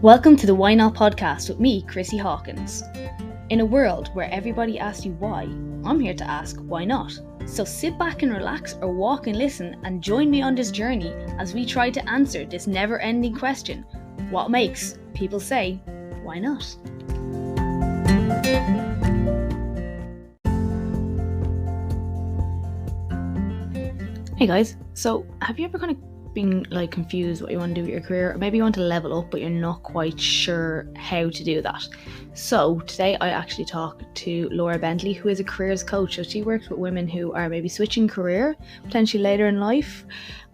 Welcome to the Why Not podcast with me, Chrissy Hawkins. In a world where everybody asks you why, I'm here to ask why not. So sit back and relax or walk and listen and join me on this journey as we try to answer this never-ending question: what makes people say, why not? Hey guys, so have you ever kind of been confused what you want to do with your career, or maybe you want to level up but you're not quite sure how to do that? So today I actually talked to Laura Bentley, who is a careers coach. So she works with women who are maybe switching career potentially later in life,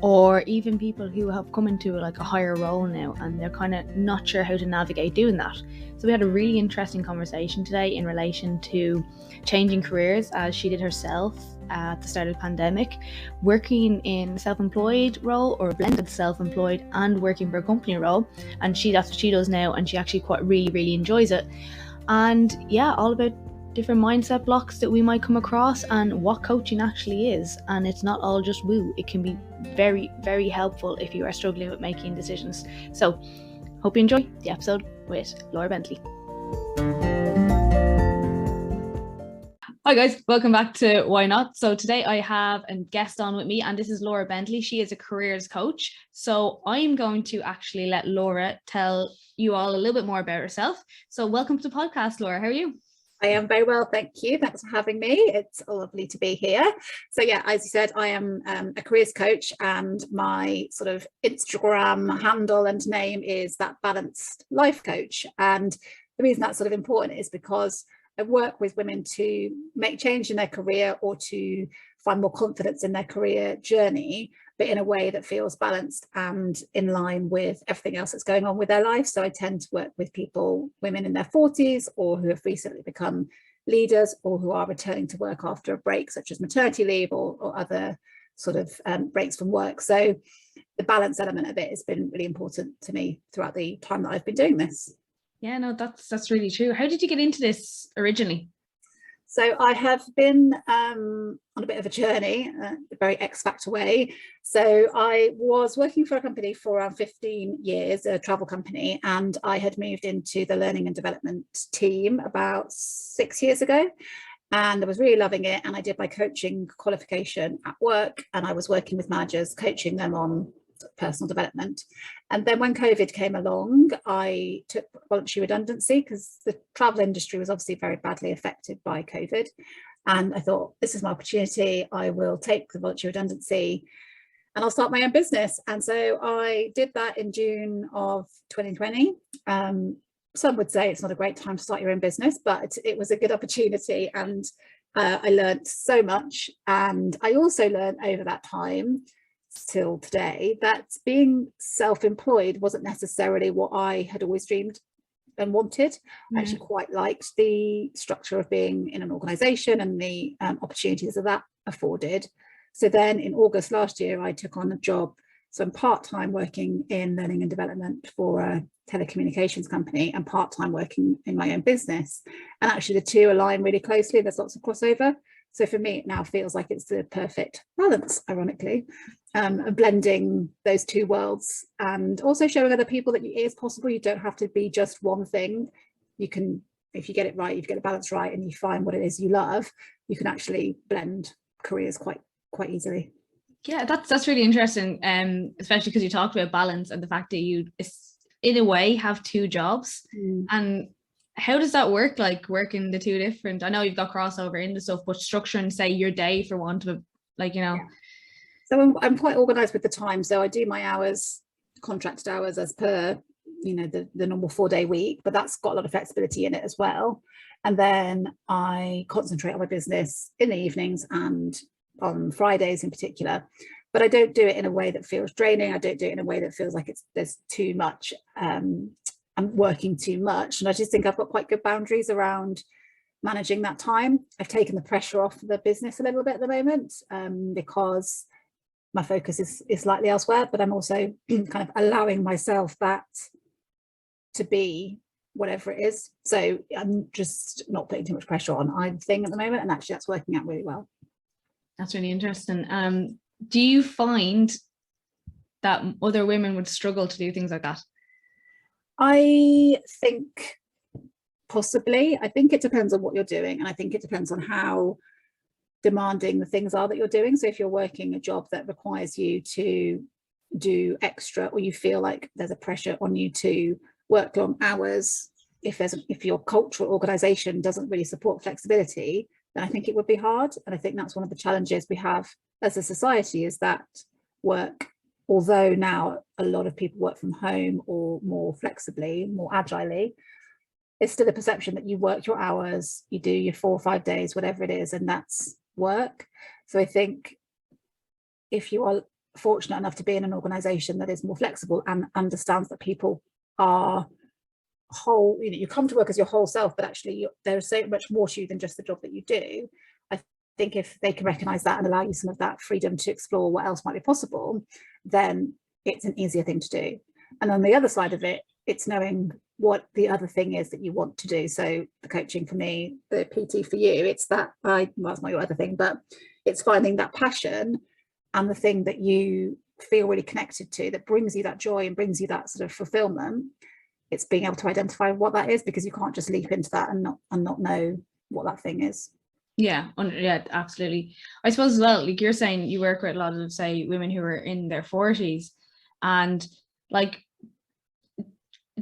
or even people who have come into a higher role now and they're kind of not sure how to navigate doing that. So we had a really interesting conversation today in relation to changing careers, as she did herself at the start of the pandemic, working in a self-employed role or blended self-employed and working for a company role, and that's what she does now, and she actually really enjoys it. And yeah, all about different mindset blocks that we might come across and what coaching actually is. And it's not all just woo, it can be very helpful if you are struggling with making decisions. So hope you enjoy the episode with Laura Bentley. Hi guys, welcome back to Why Not. So today I have a guest on with me, and this is Laura Bentley. She is a careers coach. So I'm going to actually let Laura tell you all a little bit more about herself. So welcome to the podcast, Laura. How are you? I am very well, thank you. Thanks for having me. It's lovely to be here. So yeah, as you said, I am a careers coach, and my sort of Instagram handle and name is That Balanced Life Coach. And the reason that's sort of important is because I work with women to make change in their career or to find more confidence in their career journey, but in a way that feels balanced and in line with everything else that's going on with their life. So I tend to work with women in their 40s, or who have recently become leaders, or who are returning to work after a break, such as maternity leave or other sort of breaks from work. So the balance element of it has been really important to me throughout the time that I've been doing this. Yeah, no, that's really true. How did you get into this originally? So I have been on a bit of a journey, a very X Factor way. So I was working for a company for around 15 years, a travel company, and I had moved into the learning and development team about 6 years ago. And I was really loving it. And I did my coaching qualification at work, and I was working with managers, coaching them on personal development. And then when COVID came along, I took voluntary redundancy because the travel industry was obviously very badly affected by COVID. And I thought, this is my opportunity. I will take the voluntary redundancy and I'll start my own business. And so I did that in June of 2020. Some would say it's not a great time to start your own business, but it was a good opportunity. And I learned so much. And I also learned over that time till today that being self-employed wasn't necessarily what I had always dreamed and wanted. I actually quite liked the structure of being in an organization and the opportunities that afforded. So then in August last year, I took on a job. So I'm part-time working in learning and development for a telecommunications company and part-time working in my own business. And actually the two align really closely. There's lots of crossover. So for me, it now feels like it's the perfect balance, ironically, of blending those two worlds, and also showing other people that it is possible. You don't have to be just one thing. You can, if you get it right, if you get the balance right and you find what it is you love, you can actually blend careers quite easily. Yeah, that's really interesting, especially because you talked about balance and the fact that you, in a way, have two jobs. And how does that work, like working the two different? I know you've got crossover in the stuff, but structuring, say, your day for want of, Yeah. So I'm quite organized with the time. So I do my hours, contracted hours, as per, the normal 4-day week, but that's got a lot of flexibility in it as well. And then I concentrate on my business in the evenings and on Fridays in particular. But I don't do it in a way that feels draining. I don't do it in a way that feels like there's too much. I'm working too much. And I just think I've got quite good boundaries around managing that time. I've taken the pressure off the business a little bit at the moment, because my focus is slightly elsewhere, but I'm also kind of allowing myself that to be whatever it is. So I'm just not putting too much pressure on either thing at the moment. And actually that's working out really well. That's really interesting. Do you find that other women would struggle to do things like that? I think possibly. I think it depends on what you're doing, and I think it depends on how demanding the things are that you're doing. So if you're working a job that requires you to do extra, or you feel like there's a pressure on you to work long hours, if your cultural organization doesn't really support flexibility, then I think it would be hard. And I think that's one of the challenges we have as a society, is that work, although now a lot of people work from home or more flexibly, more agilely, it's still a perception that you work your hours, you do your 4 or 5 days, whatever it is, and that's work. So I think if you are fortunate enough to be in an organization that is more flexible and understands that people are whole, you come to work as your whole self, but actually there's so much more to you than just the job that you do. I think if they can recognize that and allow you some of that freedom to explore what else might be possible, then it's an easier thing to do. And on the other side of it, it's knowing what the other thing is that you want to do. So the coaching for me, the PT for you, it's that well, that's not your other thing, but it's finding that passion and the thing that you feel really connected to, that brings you that joy and brings you that sort of fulfillment. It's being able to identify what that is, because you can't just leap into that and not know what that thing is. Yeah, absolutely. I suppose as well, like you're saying, you work with a lot of, say, women who are in their 40s, and like,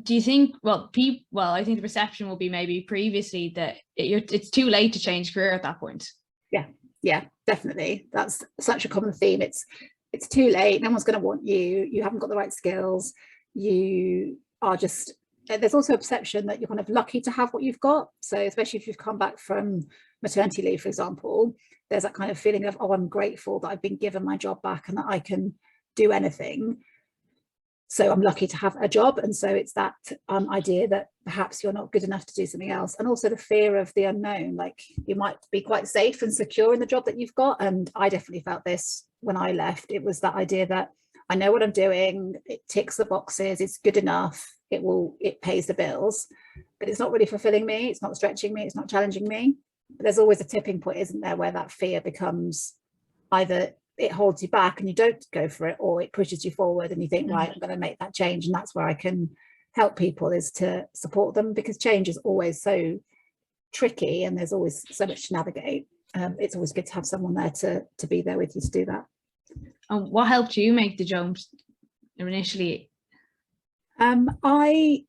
do you think, well, I think the perception will be maybe previously that it's too late to change career at that point. Yeah, definitely. That's such a common theme. It's too late. No one's going to want you. You haven't got the right skills. You are just, there's also a perception that you're kind of lucky to have what you've got. So especially if you've come back from maternity leave, for example, there's that kind of feeling of, oh, I'm grateful that I've been given my job back and that I can do anything. So I'm lucky to have a job. And so it's that idea that perhaps you're not good enough to do something else. And also the fear of the unknown, like you might be quite safe and secure in the job that you've got. And I definitely felt this when I left. It was that idea that I know what I'm doing, it ticks the boxes, it's good enough, it pays the bills, but it's not really fulfilling me, it's not stretching me, it's not challenging me. But there's always a tipping point, isn't there, where that fear becomes either it holds you back and you don't go for it, or it pushes you forward and you think, right, I'm going to make that change. And that's where I can help people, is to support them, because change is always so tricky and there's always so much to navigate. It's always good to have someone there to be there with you to do that. And what helped you make the jump initially? I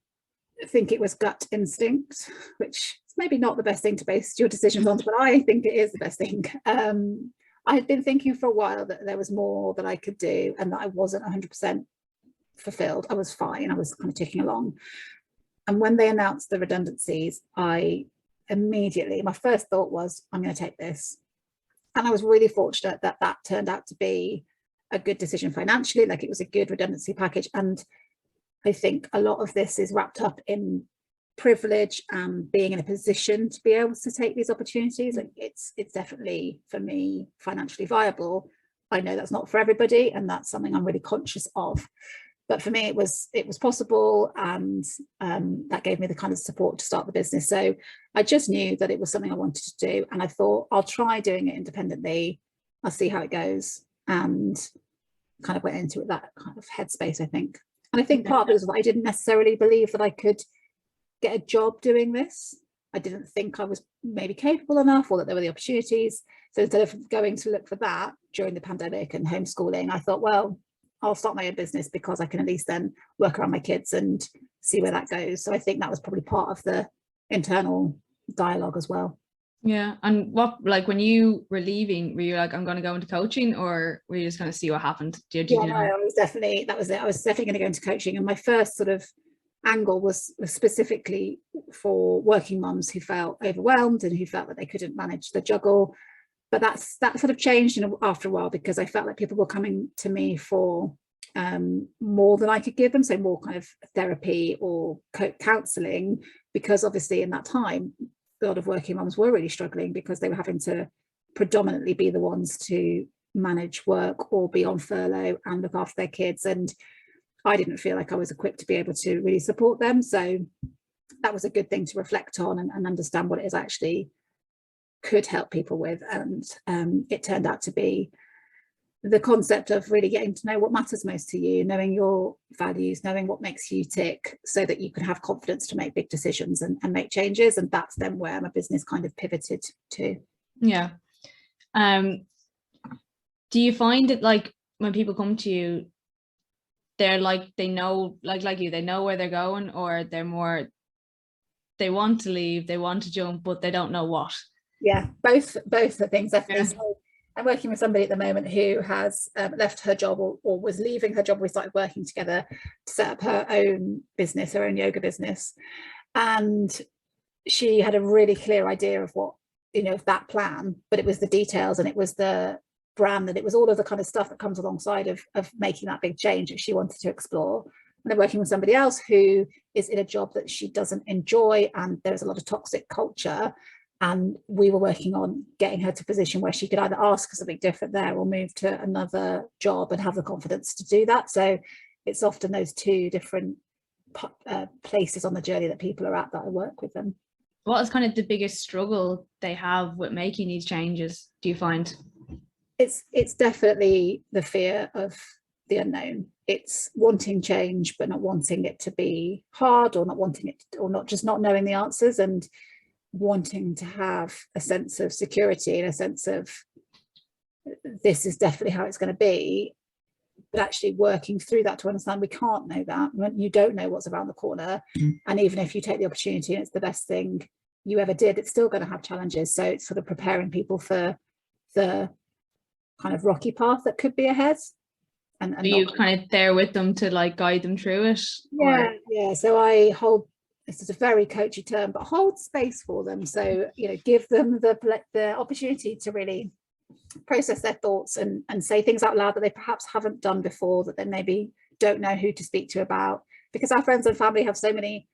think it was gut instinct, which is maybe not the best thing to base your decisions on, but I think it is the best thing. I had been thinking for a while that there was more that I could do and that I wasn't 100% fulfilled. I was fine, I was kind of ticking along. And when they announced the redundancies, I immediately, my first thought was, I'm going to take this. And I was really fortunate that that turned out to be a good decision financially, like it was a good redundancy package. And I think a lot of this is wrapped up in privilege and being in a position to be able to take these opportunities. Like it's definitely, for me, financially viable. I know that's not for everybody, and that's something I'm really conscious of. But for me, it was possible, and that gave me the kind of support to start the business. So I just knew that it was something I wanted to do, and I thought I'll try doing it independently. I'll see how it goes, and kind of went into it that kind of headspace, I think. And I think part of it was that I didn't necessarily believe that I could get a job doing this. I didn't think I was maybe capable enough, or that there were the opportunities. So instead of going to look for that during the pandemic and homeschooling, I thought, well, I'll start my own business because I can at least then work around my kids and see where that goes. So I think that was probably part of the internal dialogue as well. Yeah. And what, like when you were leaving, were you like, I'm going to go into coaching, or were you just going to see what happened? Yeah, no, I was definitely, that was it. I was definitely going to go into coaching. And my first sort of angle was specifically for working mums who felt overwhelmed and who felt that they couldn't manage the juggle. But that sort of changed after a while, because I felt like people were coming to me for more than I could give them, so more kind of therapy or counselling, because obviously in that time a lot of working mums were really struggling because they were having to predominantly be the ones to manage work or be on furlough and look after their kids, and I didn't feel like I was equipped to be able to really support them. So that was a good thing to reflect on and understand what it is actually could help people with. And it turned out to be the concept of really getting to know what matters most to you, knowing your values, knowing what makes you tick, so that you can have confidence to make big decisions and make changes. And that's then where my business kind of pivoted to. Yeah. Do you find that, like, when people come to you, they're like, they know, like you, they know where they're going, or they're more, they want to leave, they want to jump, but they don't know what? Yeah, both the things, definitely. Yeah. So I'm working with somebody at the moment who has left her job, or was leaving her job. We started working together to set up her own business, her own yoga business. And she had a really clear idea of what, of that plan, but it was the details, and it was the brand, and it was all of the kind of stuff that comes alongside of making that big change that she wanted to explore. And I'm working with somebody else who is in a job that she doesn't enjoy, and there's a lot of toxic culture. And we were working on getting her to a position where she could either ask for something different there, or move to another job and have the confidence to do that. So it's often those two different places on the journey that people are at that I work with them. What is kind of the biggest struggle they have with making these changes, do you find? It's definitely the fear of the unknown. It's wanting change, but not wanting it to be hard, or not wanting it, or not just not knowing the answers, and wanting to have a sense of security and a sense of this is definitely how it's going to be, but actually working through that to understand we can't know that. You don't know what's around the corner. And even if you take the opportunity and it's the best thing you ever did, it's still going to have challenges. So it's sort of preparing people for the kind of rocky path that could be ahead. And Are you kind of there with them to like guide them through it? Yeah. So I hold, this is a very coachy term, but hold space for them. So, give them the opportunity to really process their thoughts and say things out loud that they perhaps haven't done before, that they maybe don't know who to speak to about, because our friends and family have so many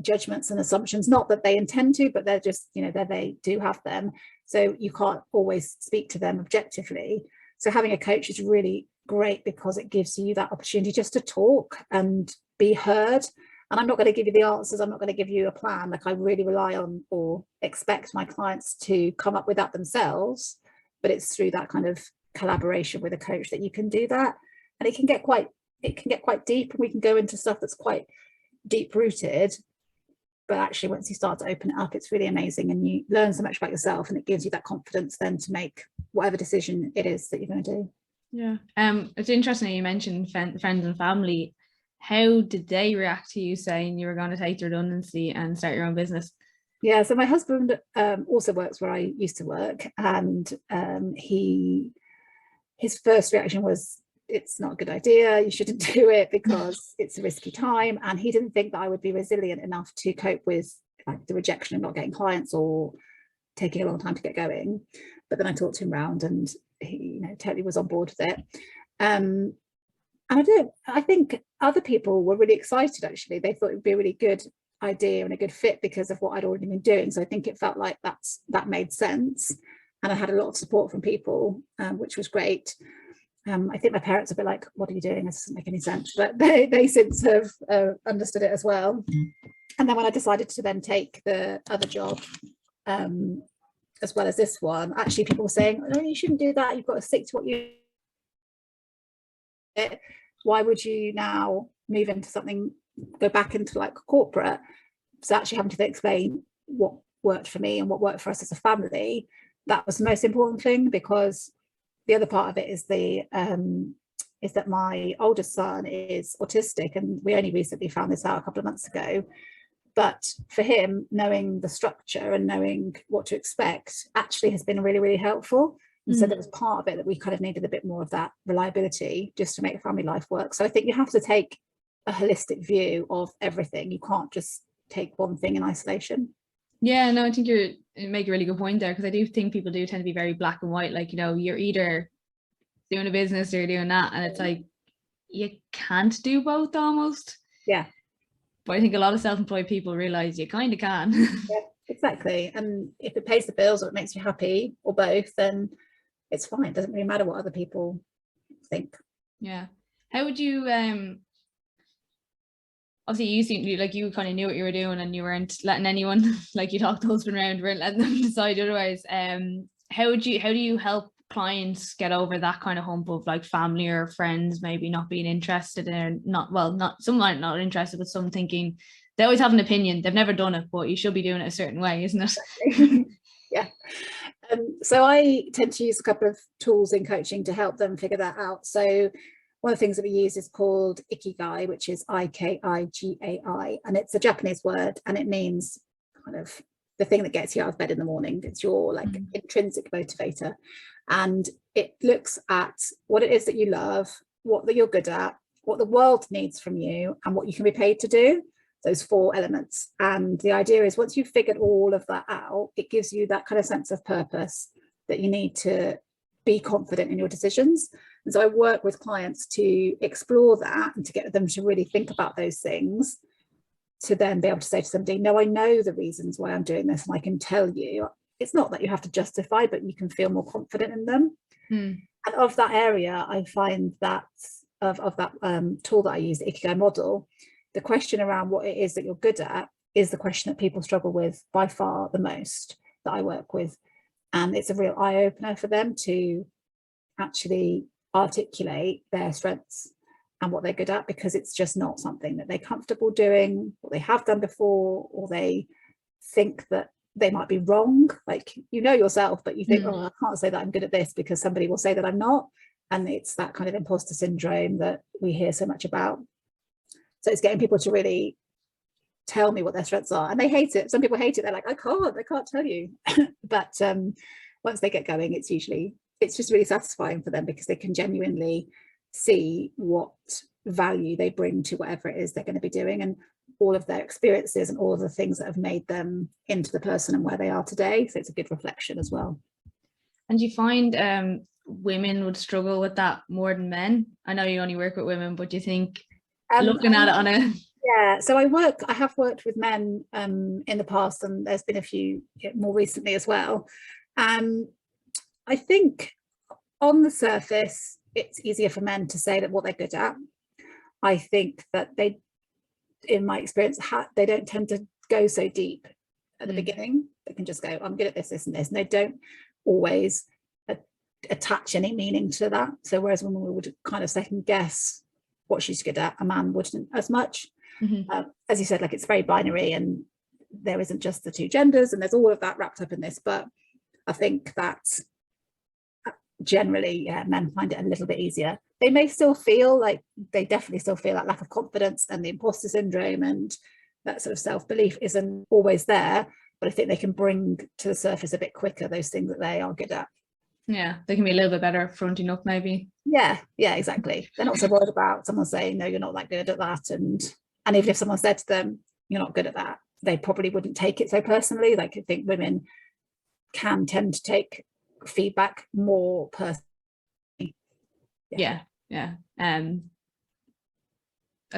judgments and assumptions, not that they intend to, but they're just, they do have them. So you can't always speak to them objectively. So having a coach is really great, because it gives you that opportunity just to talk and be heard. And I'm not going to give you the answers, I'm not going to give you a plan. Like, I really rely on or expect my clients to come up with that themselves, but it's through that kind of collaboration with a coach that you can do that. And it can get quite deep, and we can go into stuff that's quite deep rooted, but actually once you start to open it up, it's really amazing, and you learn so much about yourself, and it gives you that confidence then to make whatever decision it is that you're going to do. Yeah. It's interesting you mentioned friends and family. How did they react to you saying you were going to take the redundancy and start your own business? Yeah, so my husband also works where I used to work, and his first reaction was, it's not a good idea, you shouldn't do it because it's a risky time. And he didn't think that I would be resilient enough to cope with like the rejection of not getting clients or taking a long time to get going. But then I talked him round, and he totally was on board with it. And I think other people were really excited, actually. They thought it would be a really good idea and a good fit because of what I'd already been doing. So I think it felt like that made sense. And I had a lot of support from people, which was great. I think my parents are a bit like, what are you doing? This doesn't make any sense. But they since have understood it as well. And then when I decided to then take the other job, as well as this one, actually people were saying, no, you shouldn't do that. You've got to stick to what you... Why would you now move into something, go back into like corporate? So actually having to explain what worked for me and what worked for us as a family, that was the most important thing, because the other part of it is is that my oldest son is autistic, and we only recently found this out a couple of months ago. But for him, knowing the structure and knowing what to expect actually has been really, really helpful. And so there was part of it that we kind of needed a bit more of that reliability just to make family life work. So I think you have to take a holistic view of everything. You can't just take one thing in isolation. Yeah, no, I think you make a really good point there, because I do think people do tend to be very black and white. Like, you're either doing a business or you're doing that, and it's like you can't do both almost. Yeah. But I think a lot of self-employed people realize you kind of can. Yeah, exactly. And if it pays the bills or it makes you happy, or both, then it's fine. It doesn't really matter what other people think. Yeah. How would you obviously you seem like you kind of knew what you were doing, and you weren't letting anyone, like you talked the husband around, weren't letting them decide otherwise. How do you help clients get over that kind of hump of like family or friends maybe not being interested in, not some might not interested, but some thinking they always have an opinion, they've never done it, but you should be doing it a certain way, isn't it? Yeah. So I tend to use a couple of tools in coaching to help them figure that out. So one of the things that we use is called ikigai, which is Ikigai, and it's a Japanese word, and it means kind of the thing that gets you out of bed in the morning. It's your like intrinsic motivator, and it looks at what it is that you love, what that you're good at, what the world needs from you, and what you can be paid to do. Those 4 elements. And the idea is once you've figured all of that out, it gives you that kind of sense of purpose that you need to be confident in your decisions. And so I work with clients to explore that and to get them to really think about those things, to then be able to say to somebody, no, I know the reasons why I'm doing this, and I can tell you. It's not that you have to justify, but you can feel more confident in them. And of that area, I find that of that tool that I use, the Ikigai model, the question around what it is that you're good at is the question that people struggle with by far the most that I work with. And it's a real eye-opener for them to actually articulate their strengths and what they're good at, because it's just not something that they're comfortable doing, or they have done before, or they think that they might be wrong. Like, you know yourself, but you think, oh, I can't say that I'm good at this because somebody will say that I'm not. And it's that kind of imposter syndrome that we hear so much about. So it's getting people to really tell me what their strengths are, and they hate it. Some people hate it. They're like, I can't tell you. But once they get going, it's just really satisfying for them, because they can genuinely see what value they bring to whatever it is they're going to be doing, and all of their experiences and all of the things that have made them into the person and where they are today. So it's a good reflection as well. And do you find women would struggle with that more than men? I know you only work with women, but do you think looking at it on a... Yeah, so I have worked with men in the past, and there's been a few more recently as well. I think on the surface, it's easier for men to say that what they're good at. I think that they, in my experience, they don't tend to go so deep at the beginning. They can just go, I'm good at this, this, and this. And they don't always attach any meaning to that. So whereas women would kind of second guess what she's good at, a man wouldn't as much. As you said, like, it's very binary, and there isn't just the 2 genders, and there's all of that wrapped up in this. But I think that generally, men find it a little bit easier. They may still feel like, they definitely still feel that lack of confidence and the imposter syndrome, and that sort of self-belief isn't always there, but I think they can bring to the surface a bit quicker those things that they are good at. Yeah, they can be a little bit better at fronting up, maybe. Yeah, exactly. They're not so worried about someone saying, no, you're not that good at that. And even if someone said to them, you're not good at that, they probably wouldn't take it so personally. Like, I think women can tend to take feedback more personally. Yeah. I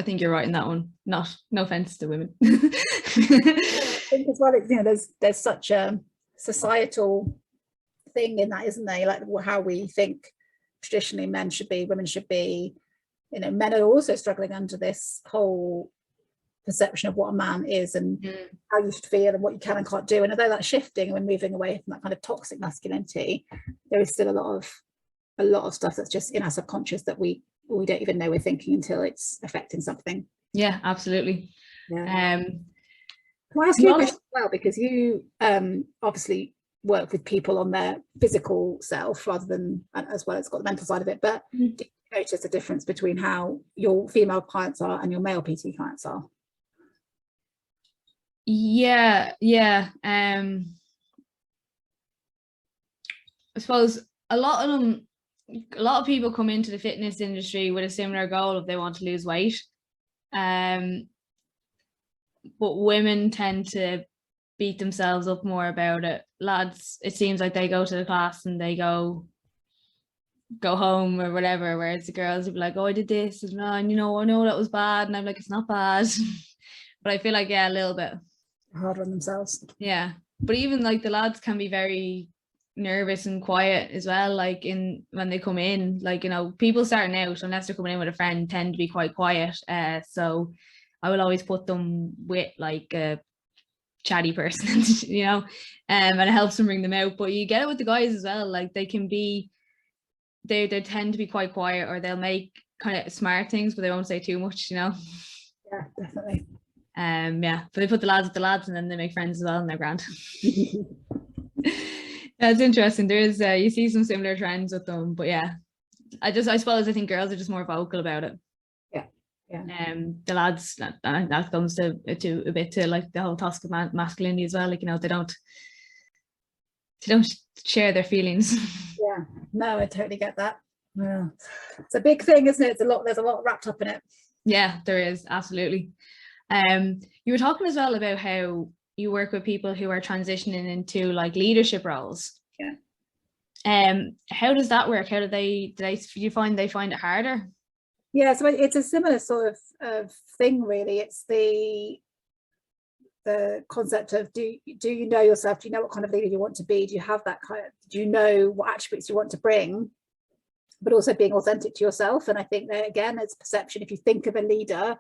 think you're right in that one. No offense to women. I think as well, there's such a societal thing in that, isn't there? Like, how we think traditionally men should be, women should be. Men are also struggling under this whole perception of what a man is, and how you should feel, and what you can and can't do. And although that's shifting, and we're moving away from that kind of toxic masculinity, there is still a lot of stuff that's just in our subconscious that we don't even know we're thinking until it's affecting something. Yeah, absolutely. Can I ask you a question as well, because you obviously work with people on their physical self rather than, as well as got the mental side of it, but do you notice the difference between how your female clients are and your male PT clients are? Yeah. I suppose a lot of people come into the fitness industry with a similar goal if they want to lose weight, but women tend to beat themselves up more about it. Lads, it seems like they go to the class and they go home or whatever, whereas the girls would be like, oh, I did this, and I know that was bad, and I'm like, it's not bad. But I feel like, a little bit hard on themselves. Yeah, but even like the lads can be very nervous and quiet as well, like when they come in, like, people starting out, unless they're coming in with a friend, tend to be quite quiet, so I will always put them with like a chatty person, and it helps them bring them out. But you get it with the guys as well, like they can be they tend to be quite quiet, or they'll make kind of smart things, but they won't say too much, you know. Yeah, definitely. Yeah, but they put the lads with the lads, and then they make friends as well, and they're grand. That's interesting. There is you see some similar trends with them, but yeah, I suppose I think girls are just more vocal about it. Yeah, yeah. The lads, that comes to a bit to like the whole toxic masculinity as well. Like, you know, they don't share their feelings. Yeah, no, I totally get that. Yeah, it's a big thing, isn't it? There's a lot wrapped up in it. Yeah, there is, absolutely. You were talking as well about how you work with people who are transitioning into like leadership roles. Yeah. How does that work? How do you find they find it harder? Yeah, so it's a similar sort of thing, really. It's the concept of do you know yourself? Do you know what kind of leader you want to be? Do you have that kind of, do you know what attributes you want to bring? But also being authentic to yourself. And I think that, again, it's perception. If you think of a leader,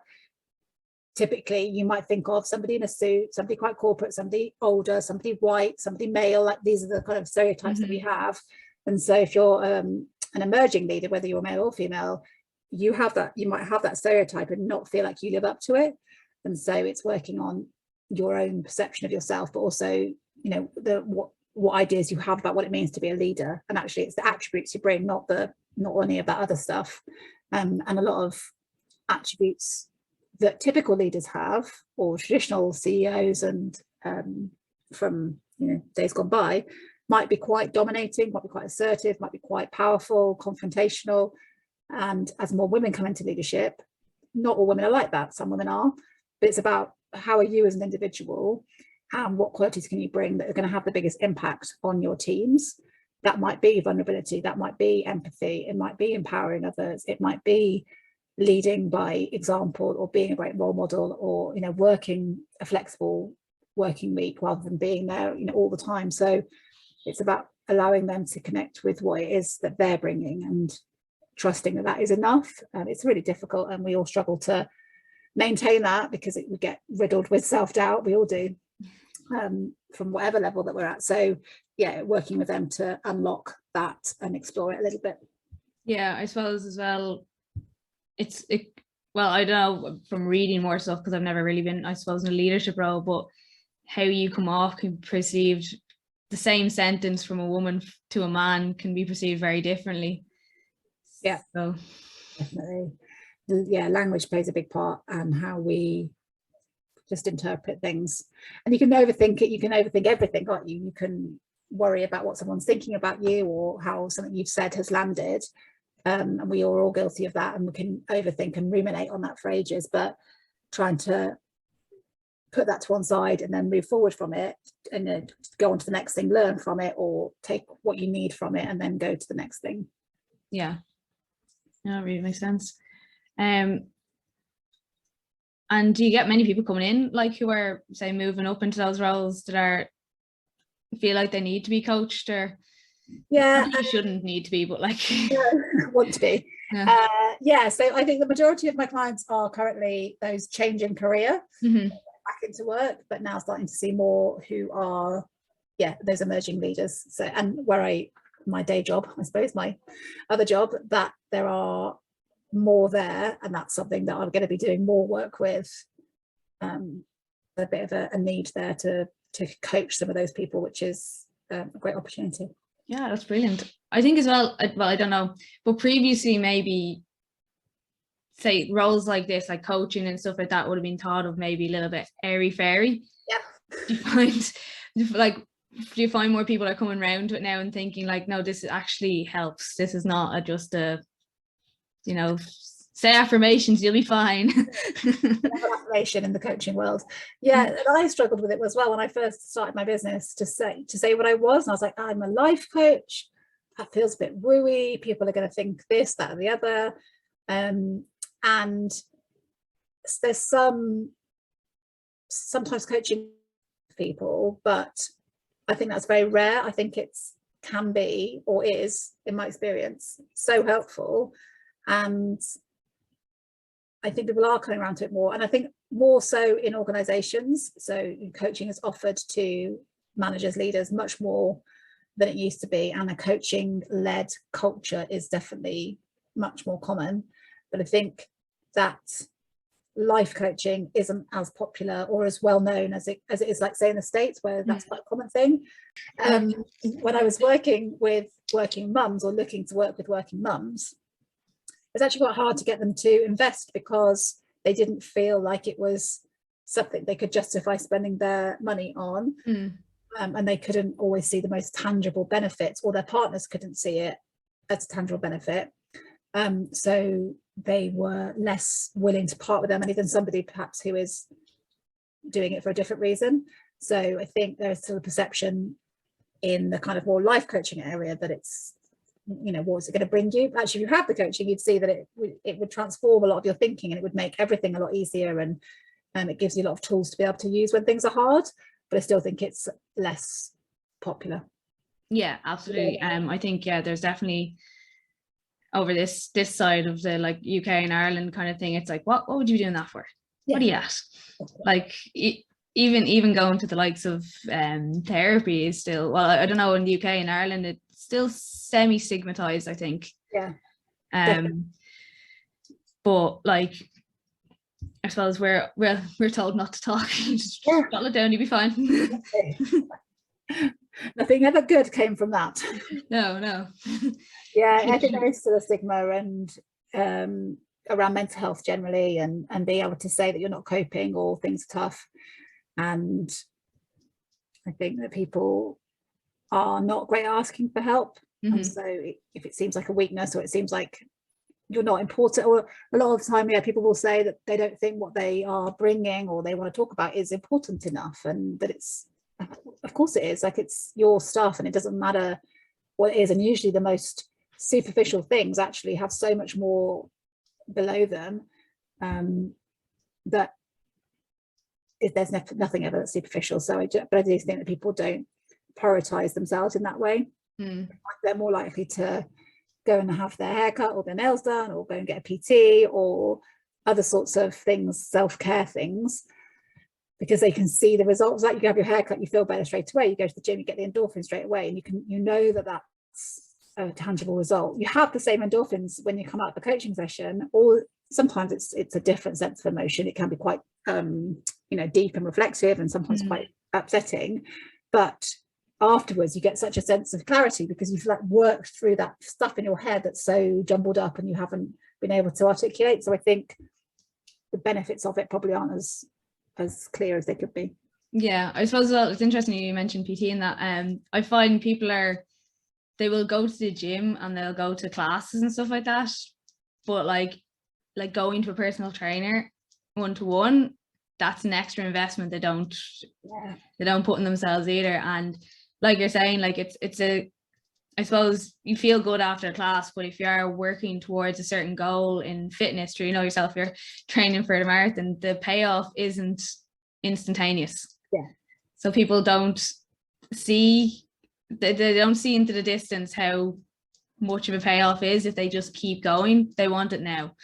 typically you might think of somebody in a suit, somebody quite corporate, somebody older, somebody white, somebody male. Like, these are the kind of stereotypes that we have. And so if you're an emerging leader, whether you're male or female, you might have that stereotype and not feel like you live up to it. And so it's working on your own perception of yourself, but also, you know, what ideas you have about what it means to be a leader. And actually it's the attributes you bring, not any of that other stuff. And a lot of attributes that typical leaders have, or traditional CEOs and from, you know, days gone by, might be quite dominating, might be quite assertive, might be quite powerful, confrontational. And as more women come into leadership, not all women are like that, some women are, but it's about how are you as an individual, and what qualities can you bring that are going to have the biggest impact on your teams. That might be vulnerability, that might be empathy, it might be empowering others, it might be leading by example, or being a great role model, or, you know, working a flexible working week rather than being there, you know, all the time. So it's about allowing them to connect with what it is that they're bringing and trusting that is enough. And it's really difficult, and we all struggle to maintain that because we get riddled with self-doubt. We all do, from whatever level that we're at. So yeah, working with them to unlock that and explore it a little bit. Yeah, I suppose as well, well, I don't know from reading more stuff, because I've never really been, I suppose, in a leadership role, but how you come off can be perceived, the same sentence from a woman to a man can be perceived very differently. Yeah, so definitely. Yeah, language plays a big part, and how we just interpret things. And you can overthink it, you can overthink everything, can't you? You can worry about what someone's thinking about you, or how something you've said has landed. And we are all guilty of that, and we can overthink and ruminate on that for ages. But trying to put that to one side and then move forward from it, and go on to the next thing, learn from it, or take what you need from it and then go to the next thing. Yeah, that really makes sense. And do you get many people coming in, like, who are, say, moving up into those roles that feel like they need to be coached, or yeah, you shouldn't need to be, but like want to be? Yeah. Yeah, so I think the majority of my clients are currently those changing career, back into work, but now starting to see more who are, yeah, those emerging leaders. So, and my day job, I suppose, my other job, that there are more there, and that's something that I'm going to be doing more work with. A bit of a need there to coach some of those people, which is a great opportunity. Yeah, that's brilliant. I think as well, I don't know, but previously maybe, say, roles like this, like coaching and stuff like that, would have been thought of maybe a little bit airy-fairy. Yeah. Do you find more people are coming around to it now and thinking like, no, this actually helps, this is not just a, you know, say affirmations, you'll be fine. Affirmation in the coaching world. Yeah, and I struggled with it as well when I first started my business, to say what I was. And I was like, I'm a life coach. That feels a bit wooey. People are going to think this, that, or the other. And there's sometimes coaching people, but I think that's very rare. I think can be, or is, in my experience, so helpful. And I think people are coming around to it more, and I think more so in organizations. So coaching is offered to managers, leaders, much more than it used to be, and a coaching led culture is definitely much more common. But I think that life coaching isn't as popular or as well known as it is, like, say, in the States, where that's quite a common thing. When I was working with working mums, or looking to work with working mums, it's actually quite hard to get them to invest, because they didn't feel like it was something they could justify spending their money on. And they couldn't always see the most tangible benefits, or their partners couldn't see it as a tangible benefit. So they were less willing to part with their money than somebody perhaps who is doing it for a different reason. So I think there's still a perception in the kind of more life coaching area that it's, you know, what's it going to bring you? Actually, if you have the coaching, you'd see that it would transform a lot of your thinking, and it would make everything a lot easier, and it gives you a lot of tools to be able to use when things are hard. But I still think it's less popular. Yeah, absolutely. I think, there's definitely, over this side of the, like, UK and Ireland kind of thing, it's like, what would you be doing that for? What are you at? Like, even going to the likes of therapy is still, well, I don't know, in the UK and Ireland it's still semi-stigmatized, I think. But, like, I suppose we're told not to talk. Just bottle it down, you'll be fine. Nothing ever good came from that. No. Yeah, I think there is still a stigma and around mental health generally, and being able to say that you're not coping, or things are tough. And I think that people are not great at asking for help. And so if it seems like a weakness, or it seems like you're not important, or a lot of the time, people will say that they don't think what they are bringing or they want to talk about is important enough, and that it's, of course it is, like, it's your stuff and it doesn't matter what it is. And usually the most superficial things actually have so much more below them, that there's nothing ever that's superficial. So but I do think that people don't prioritize themselves in that way. They're more likely to go and have their hair cut, or their nails done, or go and get a PT, or other sorts of things, self-care things, because they can see the results. Like, you have your hair cut, you feel better straight away. You go to the gym, you get the endorphins straight away, and you know that that's a tangible result. You have the same endorphins when you come out of the coaching session, or sometimes it's a different sense of emotion. It can be quite deep and reflective, and sometimes quite upsetting, but afterwards you get such a sense of clarity, because you've, like, worked through that stuff in your head that's so jumbled up and you haven't been able to articulate. So I think the benefits of it probably aren't as clear as they could be. Yeah, I suppose it's interesting you mentioned PT in that. I find people they will go to the gym and they'll go to classes and stuff like that, but like going to a personal trainer one-to-one, that's an extra investment they don't put in themselves either. And like you're saying, like, it's I suppose you feel good after a class, but if you are working towards a certain goal in fitness, you know yourself, you're training for the marathon, the payoff isn't instantaneous. So people don't see, they don't see into the distance how much of a payoff is if they just keep going. They want it now.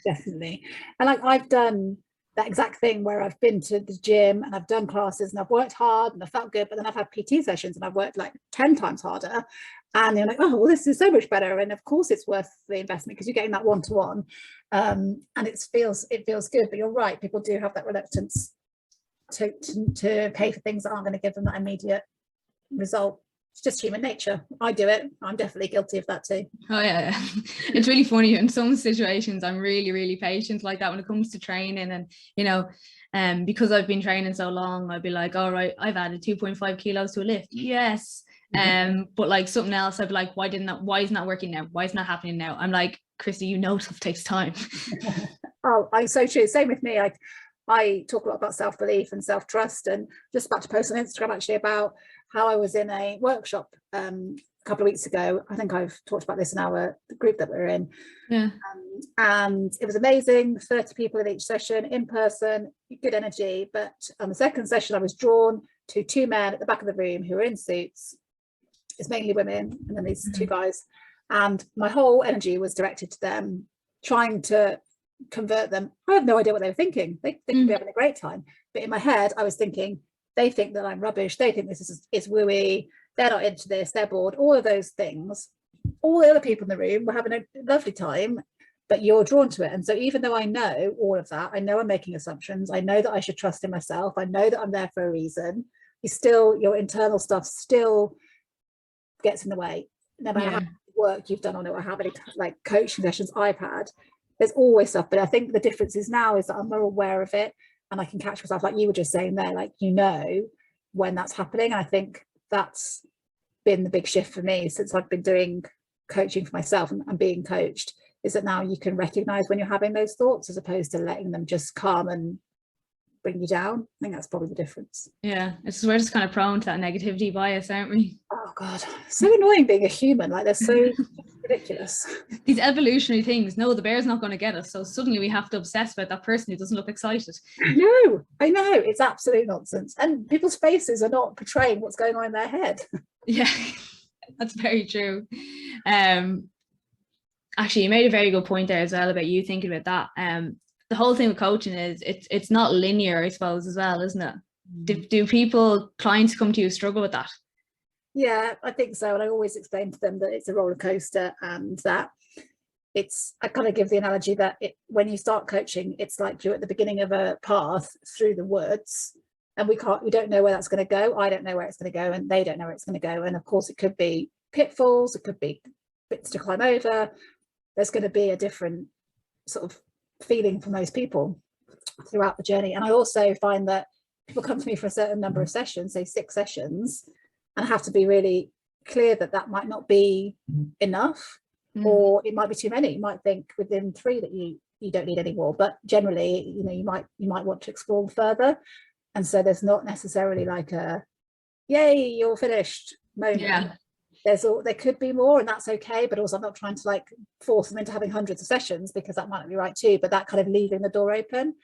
Definitely. And, like, I've done that exact thing where I've been to the gym and I've done classes and I've worked hard and I felt good, but then I've had PT sessions and I've worked like 10 times harder, and you're like, oh, well, this is so much better. And of course it's worth the investment, because you're getting that one-to-one, and it feels good. But you're right, people do have that reluctance to pay for things that aren't going to give them that immediate result. It's just human nature. I do it. I'm definitely guilty of that too. Oh yeah. It's really funny. In some situations I'm really, really patient like that when it comes to training, and because I've been training so long, I'd be like, all right, I've added 2.5 kilos to a lift. Yes. But like something else, I'd be like, why isn't that working now? Why isn't that happening now? I'm like, Christy, stuff takes time. Oh, I'm so true. Same with me. I talk a lot about self-belief and self-trust, and just about to post on Instagram actually about how I was in a workshop a couple of weeks ago. I think I've talked about this in our group that we're in. And it was amazing, 30 people in each session, in person, good energy. But on the second session, I was drawn to two men at the back of the room who were in suits. It's mainly women, and then these two guys. And my whole energy was directed to them, trying to convert them. I have no idea what they were thinking. They could be having a great time. But in my head, I was thinking, they think that I'm rubbish, they think this is wooey, they're not into this, they're bored, all of those things. All the other people in the room were having a lovely time, but you're drawn to it. And so even though I know all of that, I know I'm making assumptions, I know that I should trust in myself, I know that I'm there for a reason, your internal stuff still gets in the way. No matter how much work you've done on it or how many like coaching sessions I've had, there's always stuff. But I think the difference is now is that I'm more aware of it, and I can catch myself, like you were just saying there, like, when that's happening. And I think that's been the big shift for me since I've been doing coaching for myself and being coached, is that now you can recognize when you're having those thoughts as opposed to letting them just come and bring you down. I think that's probably the difference. Yeah, we're just kind of prone to that negativity bias, aren't we? Oh God, so annoying being a human. Like, they're so ridiculous. These evolutionary things. No, the bear's not going to get us, so suddenly we have to obsess about that person who doesn't look excited. No, I know, it's absolute nonsense, and people's faces are not portraying what's going on in their head. Yeah, that's very true. Actually, you made a very good point there as well about you thinking about that. The whole thing with coaching is it's not linear, I suppose, as well, isn't it? Do clients come to you struggle with that? Yeah, I think so. And I always explain to them that it's a roller coaster, and that I kind of give the analogy that when you start coaching, it's like you're at the beginning of a path through the woods, and we don't know where that's going to go. I don't know where it's going to go, and they don't know where it's going to go. And of course, it could be pitfalls, it could be bits to climb over. There's going to be a different sort of feeling for most people throughout the journey. And I also find that people come to me for a certain number of sessions, say 6 sessions, and I have to be really clear that that might not be enough, or it might be too many. You might think within 3 that you don't need any more, but generally, you might want to explore further. And so there's not necessarily like a yay, you're finished moment. Yeah. There could be more, and that's okay, but also I'm not trying to like force them into having hundreds of sessions, because that might not be right too, but that kind of leaving the door open.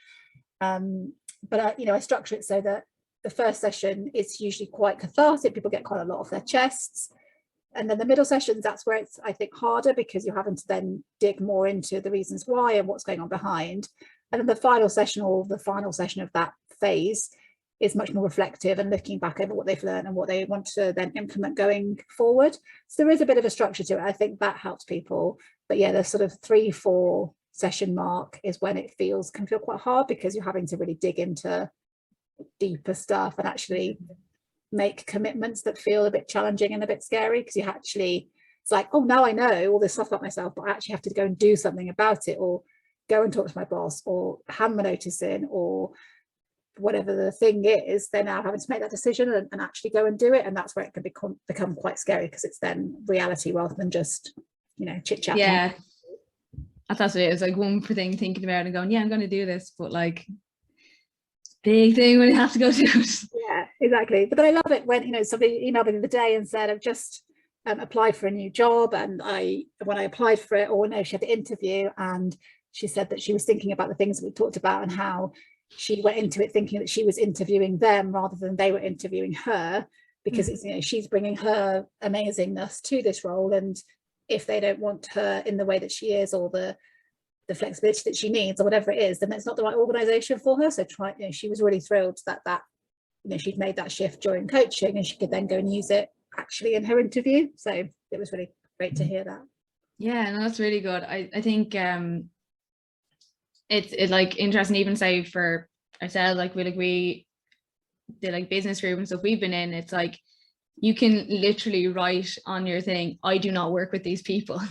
But I structure it so that the first session is usually quite cathartic, people get quite a lot off their chests, and then the middle sessions, that's where it's, I think, harder, because you're having to then dig more into the reasons why and what's going on behind. And then the final session, or the final session of that phase, is much more reflective and looking back over what they've learned and what they want to then implement going forward. So there is a bit of a structure to it. I think that helps people. But yeah, the sort of 3-4 session mark is when it can feel quite hard, because you're having to really dig into deeper stuff and actually make commitments that feel a bit challenging and a bit scary, because it's like, oh, now I know all this stuff about myself, but I actually have to go and do something about it, or go and talk to my boss, or hand my notice in, or whatever the thing is. They're now having to make that decision and actually go and do it, and that's where it can become quite scary, because it's then reality rather than just chit chat. Yeah, that's what it is. Like one thing thinking about and going, yeah, I'm going to do this, but like big thing when you have to go do it. Yeah, exactly. But I love it when somebody emailed me the other day and said, I've just applied for a new job, and when I applied for it, or no, she had the interview, and she said that she was thinking about the things that we talked about, and how she went into it thinking that she was interviewing them rather than they were interviewing her, because it's she's bringing her amazingness to this role, and if they don't want her in the way that she is, or the flexibility that she needs, or whatever it is, then it's not the right organization for her. So she was really thrilled that she'd made that shift during coaching, and she could then go and use it actually in her interview. So it was really great to hear that. Yeah, no, that's really good. I think it's like interesting, even say for ourselves, like we the like business group and stuff we've been in, it's like you can literally write on your thing, I do not work with these people.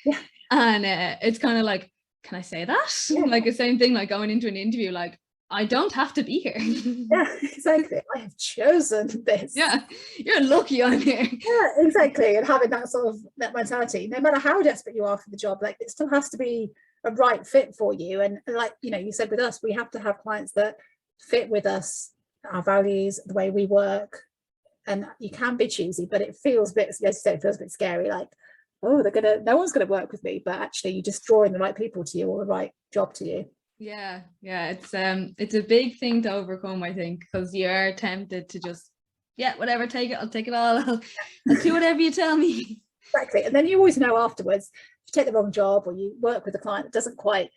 Yeah. And it's kind of like, can I say that? Yeah. Like the same thing, like going into an interview, like I don't have to be here. Yeah, exactly. I have chosen this. Yeah, you're lucky I'm here. Yeah, exactly. And having that sort of that mentality, no matter how desperate you are for the job, like it still has to be a right fit for you. And like you said with us, we have to have clients that fit with us, our values, the way we work. And you can be choosy, but it feels a bit, as you said, it feels a bit scary, like, oh, no one's gonna work with me. But actually you're just drawing the right people to you, or the right job to you. Yeah, it's a big thing to overcome, I think, because you are tempted to just, yeah, whatever, I'll take it all. I'll do whatever you tell me. Exactly. And then you always know afterwards, if you take the wrong job, or you work with a client that doesn't quite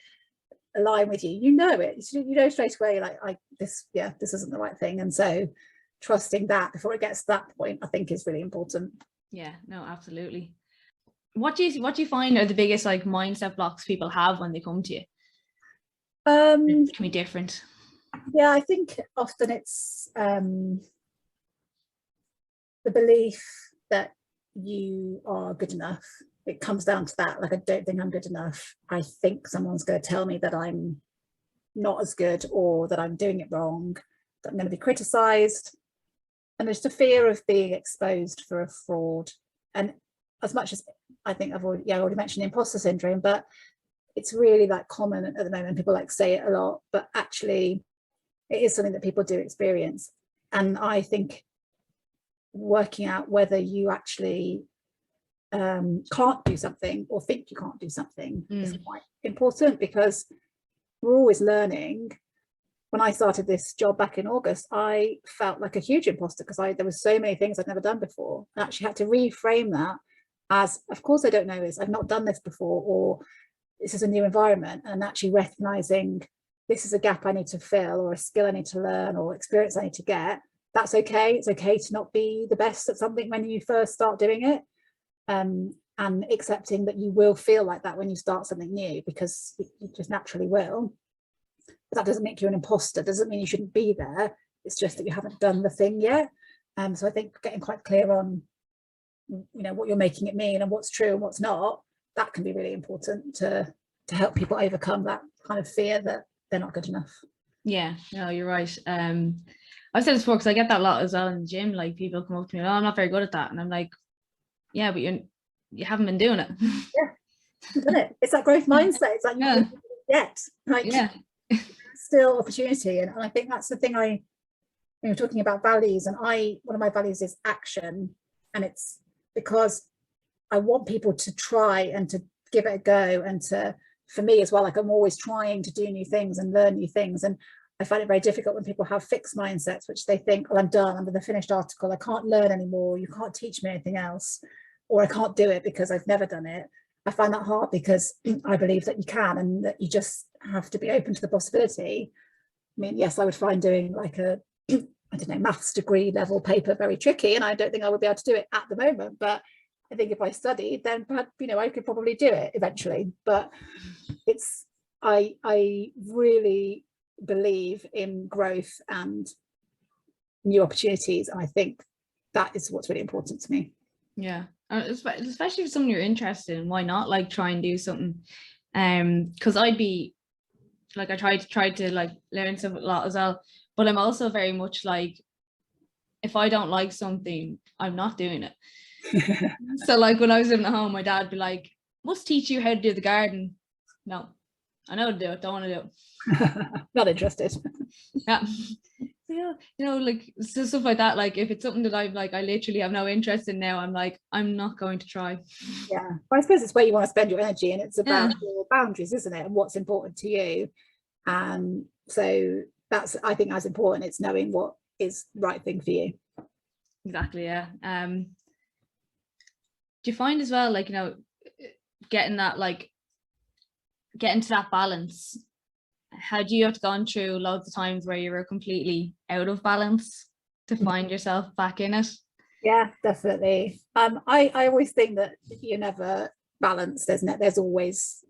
align with you, you know it. You know straight away, like, this isn't the right thing. And so trusting that before it gets to that point, I think is really important. Yeah, no, absolutely. What do you find are the biggest like mindset blocks people have when they come to you? It can be different. Yeah, I think often it's the belief that you are good enough. It comes down to that. Like, I don't think I'm good enough. I think someone's going to tell me that I'm not as good, or that I'm doing it wrong, that I'm going to be criticized. And there's the fear of being exposed for a fraud. And as much as I think I already mentioned imposter syndrome, but it's really like common at the moment. People like say it a lot, but actually it is something that people do experience. And I think working out whether you actually can't do something or think you can't do something is quite important, because we're always learning. When I started this job back in August, I felt like a huge imposter because there was so many things I'd never done before. I actually had to reframe that as, of course I don't know this, I've not done this before, or this is a new environment, and actually recognizing this is a gap I need to fill, or a skill I need to learn, or experience I need to get. That's okay. It's okay to not be the best at something when you first start doing it, and accepting that you will feel like that when you start something new, because you just naturally will. But that doesn't make you an imposter, doesn't mean you shouldn't be there. It's just that you haven't done the thing yet. So I think getting quite clear on, what you're making it mean and what's true and what's not, that can be really important to help people overcome that kind of fear that they're not good enough. Yeah, no, you're right. I've said this before because I get that a lot as well in the gym. Like, people come up to me, oh, I'm not very good at that, and I'm like, yeah, but you haven't been doing it. Yeah, done it. It's that growth mindset. It's like you haven't yet. Like, yeah. Still opportunity. And I think that's the thing. We're talking about values, and one of my values is action, and it's because I want people to try and to give it a go, and for me as well, like, I'm always trying to do new things and learn new things. And I find it very difficult when people have fixed mindsets, which they think, well, I'm done, I'm with a finished article, I can't learn anymore, you can't teach me anything else, or I can't do it because I've never done it. I find that hard, because I believe that you can, and that you just have to be open to the possibility. I mean, yes, I would find doing like a, I don't know, maths degree level paper very tricky, and I don't think I would be able to do it at the moment. But I think if I studied, then perhaps, I could probably do it eventually. But I really believe in growth and new opportunities, and I think that is what's really important to me. Yeah, especially if something you're interested in, why not like try and do something? Because I'd be like, I tried to like learn a lot as well, but I'm also very much like, if I don't like something, I'm not doing it. So like, when I was living at home, my dad would be like, must teach you how to do the garden. No, I know how to do it, don't want to do it. Not interested. Yeah, like, so stuff like that. Like, if it's something that I literally have no interest in now, I'm like, I'm not going to try. Yeah, well, I suppose it's where you want to spend your energy, and it's about your boundaries, isn't it, and what's important to you. And so that's, I think, as important. It's knowing what is the right thing for you. Exactly. Yeah. Do you find as well, like, getting to that balance? How do you have gone through loads of times where you were completely out of balance to find yourself back in it? Yeah, definitely. I always think that you're never balanced. There's always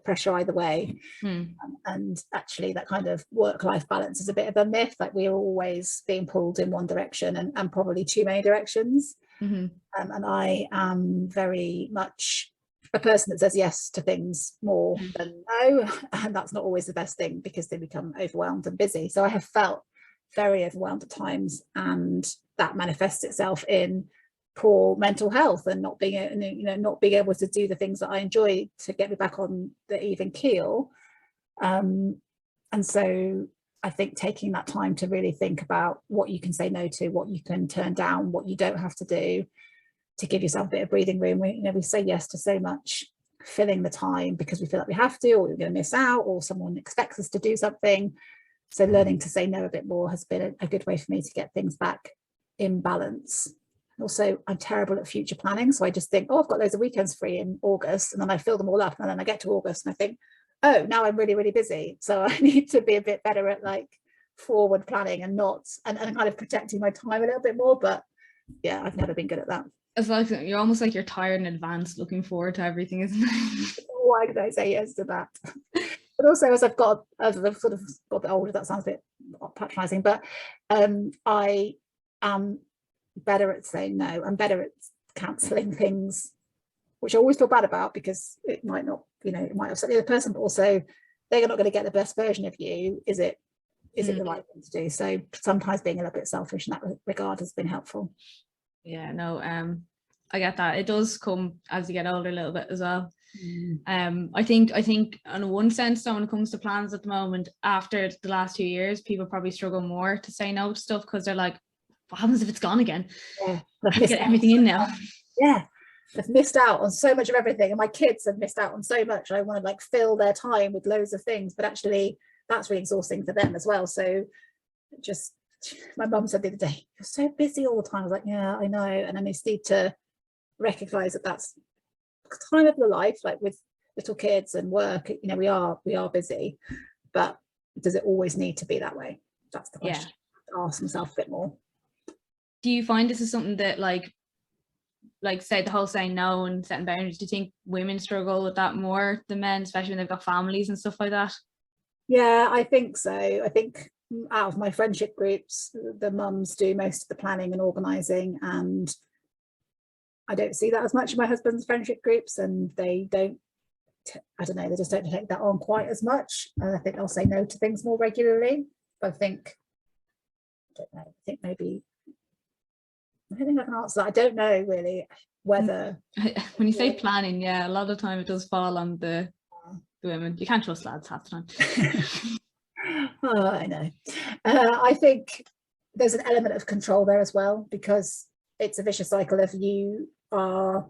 pressure either way. And actually, that kind of work-life balance is a bit of a myth. Like, we're always being pulled in one direction, and probably too many directions. And I am very much a person that says yes to things more than no, and that's not always the best thing, because they become overwhelmed and busy. So I have felt very overwhelmed at times, and that manifests itself in poor mental health, and not being able to do the things that I enjoy to get me back on the even keel. And so I think taking that time to really think about what you can say no to, what you can turn down, what you don't have to do, to give yourself a bit of breathing room. We say yes to so much, filling the time because we feel like we have to, or we're going to miss out, or someone expects us to do something. So learning to say no a bit more has been a good way for me to get things back in balance. Also, I'm terrible at future planning, so I just think, oh, I've got loads of weekends free in August, and then I fill them all up, and then I get to August and I think, oh, now I'm really, really busy, so I need to be a bit better at like forward planning and not and kind of protecting my time a little bit more. But yeah, I've never been good at that. It's like you're almost like you're tired in advance, looking forward to everything, isn't it? Why did I say yes to that? But also, as I've sort of got a bit older, that sounds a bit patronizing, but I am better at saying no. I'm better at cancelling things, which I always feel bad about, because it might not, it might upset the other person, but also they're not going to get the best version of you. Is it the right thing to do? So sometimes being a little bit selfish in that regard has been helpful. Yeah, no, I get that. It does come as you get older a little bit as well. I think in one sense, though, when it comes to plans at the moment, after the last 2 years, people probably struggle more to say no to stuff, because they're like, what happens if it's gone again? Yeah, I have to get everything in now. Yeah, they've missed out on so much of everything, and my kids have missed out on so much. I want to like fill their time with loads of things, but actually that's really exhausting for them as well. So just, my mum said the other day, you're so busy all the time. I was like, yeah, I know. And then they need to recognize that that's time of the life, like with little kids and work, we are busy, but does it always need to be that way? That's the question. Yeah. Ask myself a bit more. Do you find this is something that like say the whole saying no and setting boundaries, do you think women struggle with that more than men, especially when they've got families and stuff like that? Yeah, I think so. I think out of my friendship groups, the mums do most of the planning and organising, and I don't see that as much in my husband's friendship groups, and they don't, I don't know, they just don't take that on quite as much. And I think they'll say no to things more regularly. But I don't know, I think maybe, I don't think I can answer that. I don't know really whether. When you say planning, yeah, a lot of the time it does fall on the women. You can't trust lads half the time. Oh, I know. I think there's an element of control there as well, because it's a vicious cycle. If you are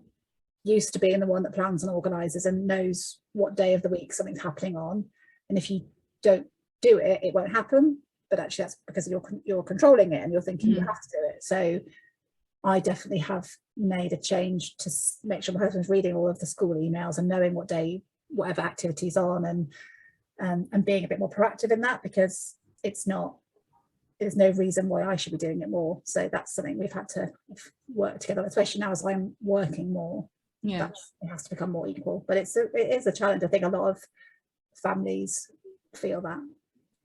used to being the one that plans and organizes and knows what day of the week something's happening on, and if you don't do it, it won't happen. But actually that's because you're controlling it and you're thinking you have to do it. So I definitely have made a change to make sure my husband's reading all of the school emails and knowing what day whatever activity's on, and being a bit more proactive in that, because there's no reason why I should be doing it more. So that's something we've had to work together, especially now as I'm working more. Yeah, it has to become more equal, but it is a challenge. I think a lot of families feel that.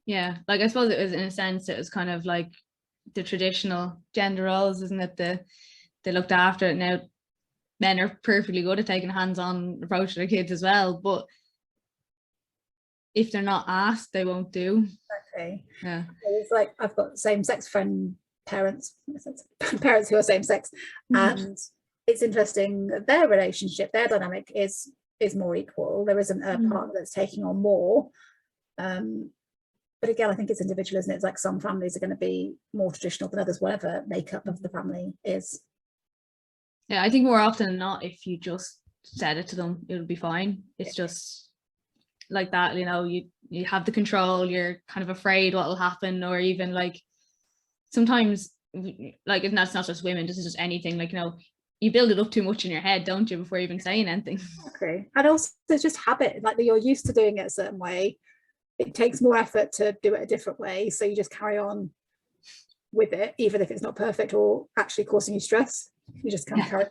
Yeah, like I suppose it was, in a sense, it was kind of like the traditional gender roles, isn't it? They looked after it. Now men are perfectly good at taking a hands-on approach to their kids as well, but if they're not asked, they won't do. Exactly. Yeah. It's like I've got same-sex parents who are same-sex, and it's interesting that their relationship, their dynamic is more equal. There isn't a partner that's taking on more. But again, I think it's individual, isn't it? It's like some families are going to be more traditional than others, whatever makeup of the family is. Yeah, I think more often than not, if you just said it to them, it'll be fine. It's just like that, you have the control, you're kind of afraid what will happen, or even like sometimes, like, and that's not just women, this is just anything, like, you build it up too much in your head, don't you, before even saying anything. Okay. And also there's just habit, like you're used to doing it a certain way. It takes more effort to do it a different way, so you just carry on with it, even if it's not perfect or actually causing you stress. You just kind of carry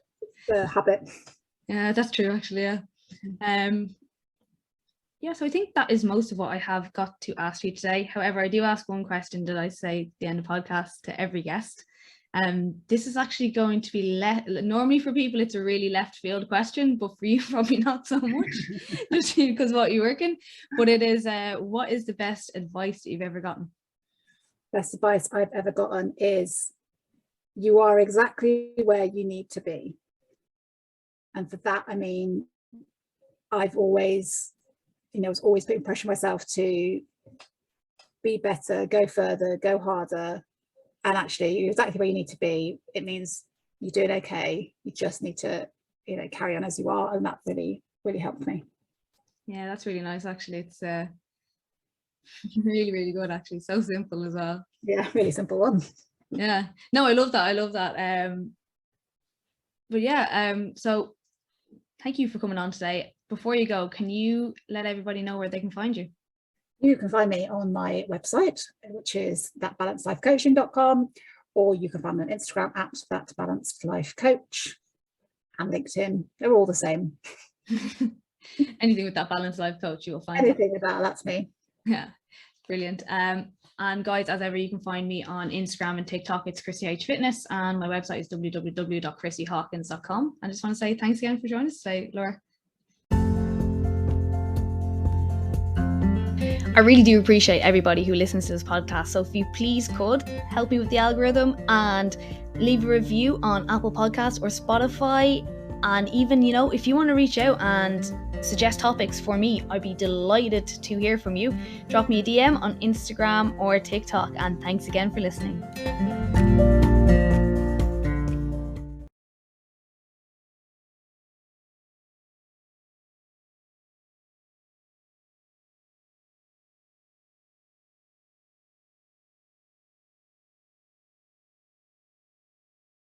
the habit. Yeah, that's true, actually. Yeah, so I think that is most of what I have got to ask you today. However, I do ask one question that I say at the end of the podcast to every guest. This is actually going to be normally for people it's a really left field question, but for you probably not so much, just because what you work in. But it is, what is the best advice that you've ever gotten? Best advice I've ever gotten is, you are exactly where you need to be. And for that, I mean, I've always, was always putting pressure on myself to be better, go further, go harder. And actually, you're exactly where you need to be. It means you're doing okay. You just need to, carry on as you are. And that really, really helped me. Yeah, that's really nice, actually. It's really, really good, actually. So simple as well. Yeah, really simple one. Yeah. No, I love that. But yeah, so thank you for coming on today. Before you go, can you let everybody know where they can find you? You can find me on my website, which is thatbalancelifecoaching.com, or you can find me on Instagram at thatbalancedlifecoach, and LinkedIn. They're all the same. Anything with That Balanced Life Coach, you will find anything with that. That's me. Yeah, brilliant. And guys, as ever, you can find me on Instagram and TikTok. It's Chrissy H Fitness, and my website is www.chrissyhawkins.com. I just want to say thanks again for joining us today, Laura. I really do appreciate everybody who listens to this podcast. So if you please could help me with the algorithm and leave a review on Apple Podcasts or Spotify. And even, if you want to reach out and suggest topics for me, I'd be delighted to hear from you. Drop me a DM on Instagram or TikTok. And thanks again for listening.